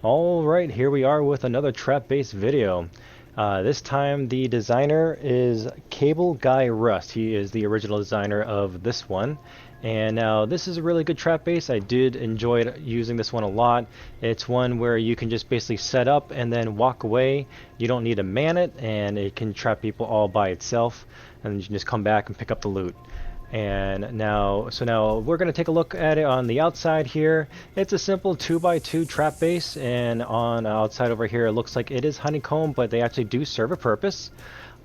Alright, here we are with another trap-based video. This time the designer is Cableguyrust. He is the original designer of this one. And now this is a really good trap base. I did enjoy using this one a lot. It's one where you can just basically set up and then walk away. You don't need to man it, and it can trap people all by itself. And you can just come back and pick up the loot. And now we're going to take a look at it on the outside here. It's a simple 2x2 trap base, and on outside over here it looks like it is honeycomb, but they actually do serve a purpose.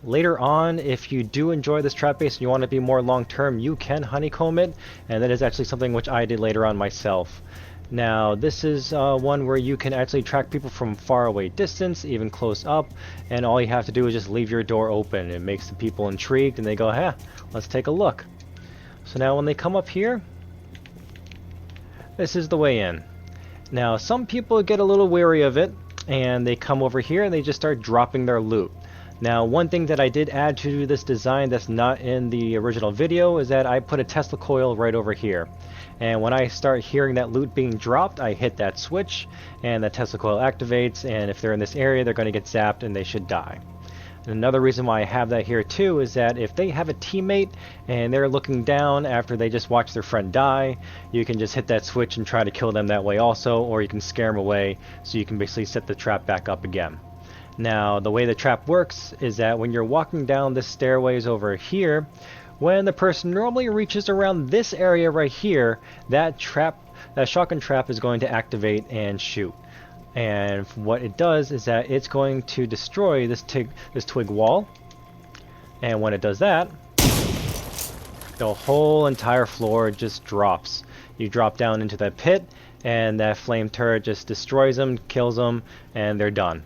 Later on, if you do enjoy this trap base and you want to be more long term, you can honeycomb it, and that is actually something which I did later on myself. Now this is one where you can actually track people from far away distance, even close up, and all you have to do is just leave your door open. It makes the people intrigued and they go, "Huh, let's take a look." So now when they come up here, this is the way in. Now some people get a little wary of it and they come over here and they just start dropping their loot. Now one thing that I did add to this design that's not in the original video is that I put a Tesla coil right over here. And when I start hearing that loot being dropped, I hit that switch and the Tesla coil activates, and if they're in this area they're going to get zapped and they should die. Another reason why I have that here too is that if they have a teammate and they're looking down after they just watch their friend die, you can just hit that switch and try to kill them that way also, or you can scare them away so you can basically set the trap back up again. Now the way the trap works is that when you're walking down this stairways over here, when the person normally reaches around this area right here, that shotgun trap is going to activate and shoot. And what it does is that it's going to destroy this twig wall, and when it does that, the whole entire floor just drops. You drop down into that pit, and that flame turret just destroys them, kills them, and they're done.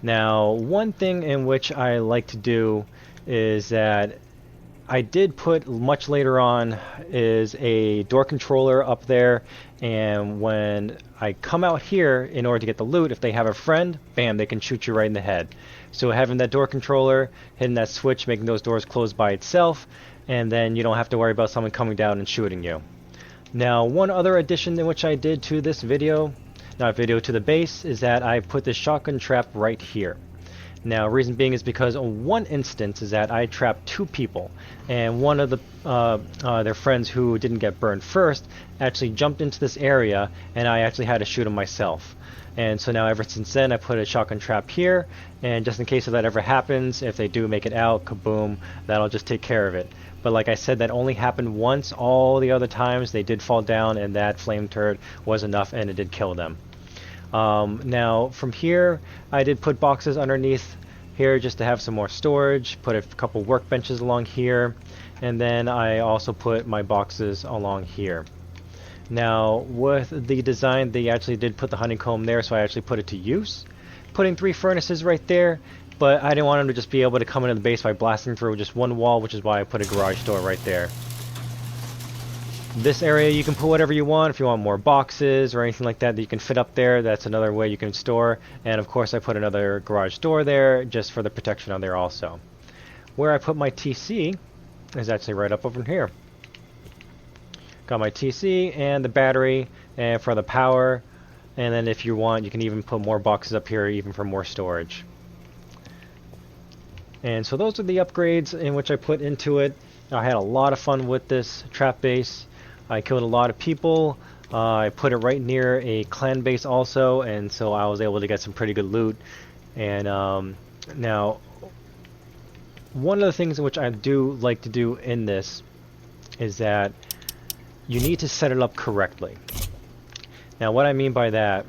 Now, one thing in which I like to do is that I did put much later on is a door controller up there, and when I come out here in order to get the loot, if they have a friend, bam, they can shoot you right in the head. So having that door controller, hitting that switch, making those doors close by itself, and then you don't have to worry about someone coming down and shooting you. Now one other addition in which I did to this video, to the base, is that I put this shotgun trap right here. Now, reason being is because one instance is that I trapped two people, and one of their friends who didn't get burned first actually jumped into this area, and I actually had to shoot him myself. And so now ever since then I put a shotgun trap here, and just in case if that ever happens, if they do make it out, kaboom, that'll just take care of it. But like I said, that only happened once. All the other times they did fall down, and that flame turret was enough and it did kill them. Now from here I did put boxes underneath here just to have some more storage, put a couple workbenches along here, and then I also put my boxes along here. Now with the design they actually did put the honeycomb there, so I actually put it to use, putting 3 furnaces right there, but I didn't want them to just be able to come into the base by blasting through just one wall, which is why I put a garage door right there. This area you can put whatever you want. If you want more boxes or anything like that you can fit up there, that's another way you can store. And of course I put another garage door there just for the protection on there also. Where I put my TC is actually right up over here. Got my TC and the battery and for the power, and then if you want you can even put more boxes up here even for more storage. And so those are the upgrades in which I put into it. I had a lot of fun with this trap base. I killed a lot of people. I put it right near a clan base also, and so I was able to get some pretty good loot. And now one of the things in which I do like to do in this is that you need to set it up correctly. Now what I mean by that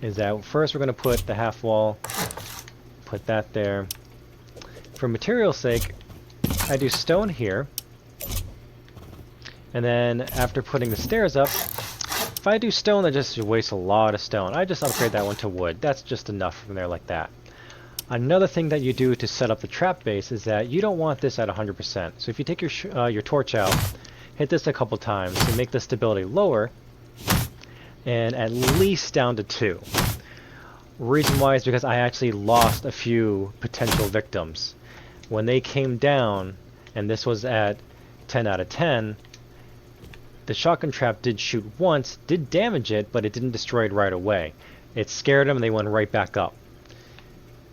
is that first we're going to put the half wall, put that there. For material's sake, I do stone here, and then after putting the stairs up, if I do stone, that just wastes a lot of stone. I just upgrade that one to wood. That's just enough from there like that. Another thing that you do to set up the trap base is that you don't want this at 100%. So if you take your torch out, hit this a couple times to make the stability lower, and at least down to 2. Reason why is because I actually lost a few potential victims. When they came down, and this was at 10 out of 10, the shotgun trap did shoot once, did damage it, but it didn't destroy it right away. It scared them and they went right back up.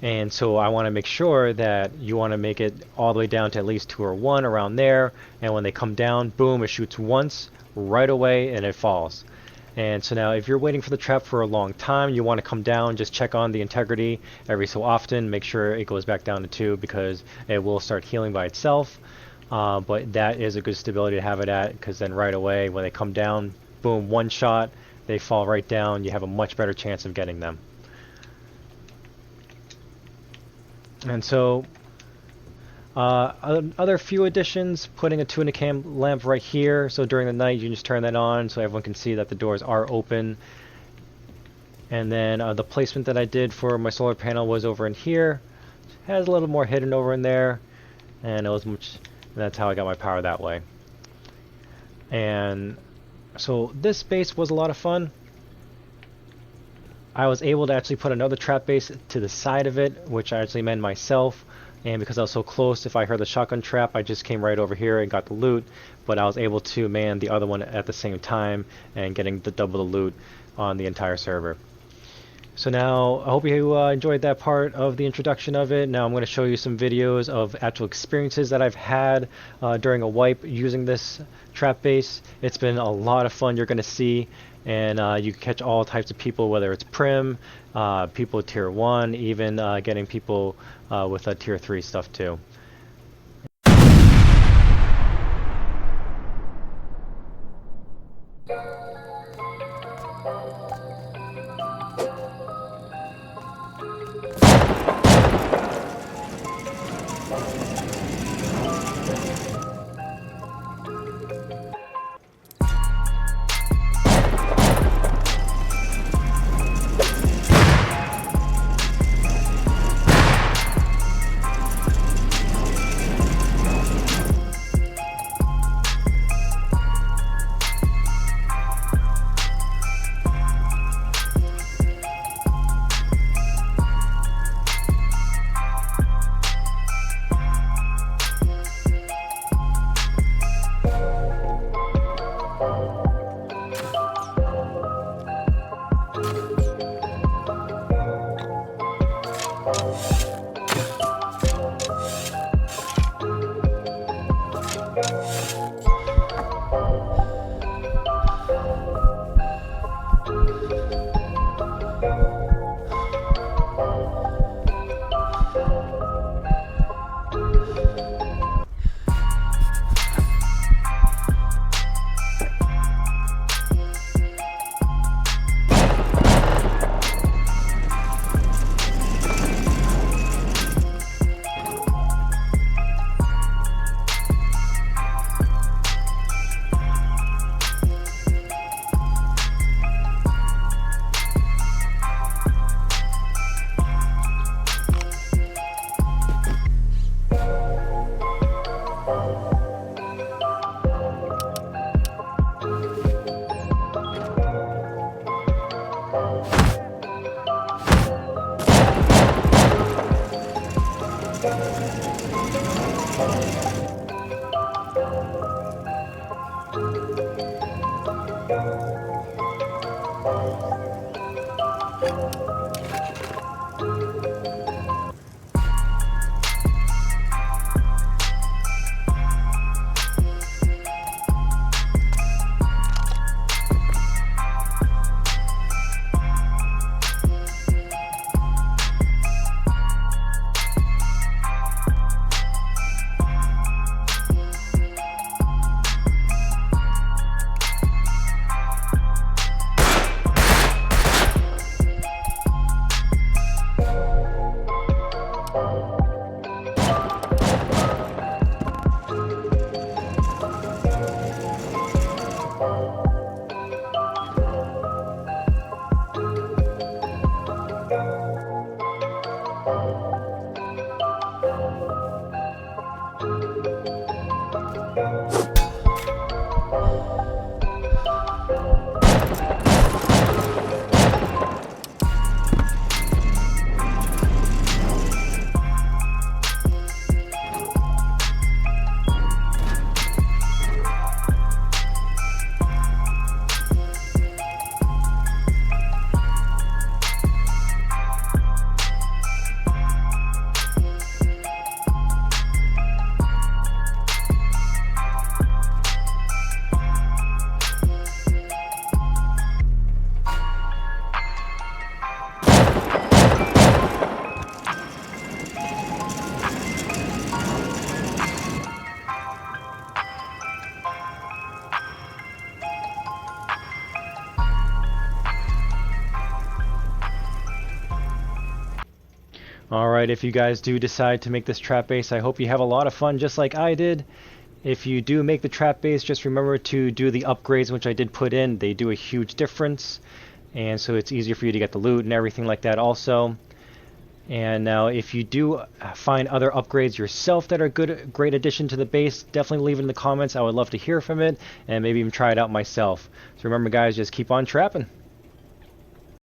And so I want to make sure that you want to make it all the way down to at least 2 or 1 around there, and when they come down, boom, it shoots once right away and it falls. And so now if you're waiting for the trap for a long time, you want to come down, just check on the integrity every so often, make sure it goes back down to 2 because it will start healing by itself. But that is a good stability to have it at, because then right away when they come down, boom, one shot, they fall right down, you have a much better chance of getting them. And so other few additions, putting a tuna cam lamp right here, so during the night you can just turn that on so everyone can see that the doors are open. And then the placement that I did for my solar panel was over in here. It has a little more hidden over in there, and it was much, that's how I got my power that way. And so this space was a lot of fun. I was able to actually put another trap base to the side of it, which I actually manned myself. And because I was so close, if I heard the shotgun trap, I just came right over here and got the loot. But I was able to man the other one at the same time and getting the double the loot on the entire server. So now, I hope you enjoyed that part of the introduction of it. Now I'm going to show you some videos of actual experiences that I've had during a wipe using this trap base. It's been a lot of fun, you're going to see. And you can catch all types of people, whether it's Prim, people tier 1, even getting people with tier 3 stuff too. Alright, if you guys do decide to make this trap base, I hope you have a lot of fun just like I did. If you do make the trap base, just remember to do the upgrades which I did put in. They do a huge difference, and so it's easier for you to get the loot and everything like that also. And now if you do find other upgrades yourself that are great addition to the base, definitely leave it in the comments. I would love to hear from it and maybe even try it out myself. So remember guys, just keep on trapping.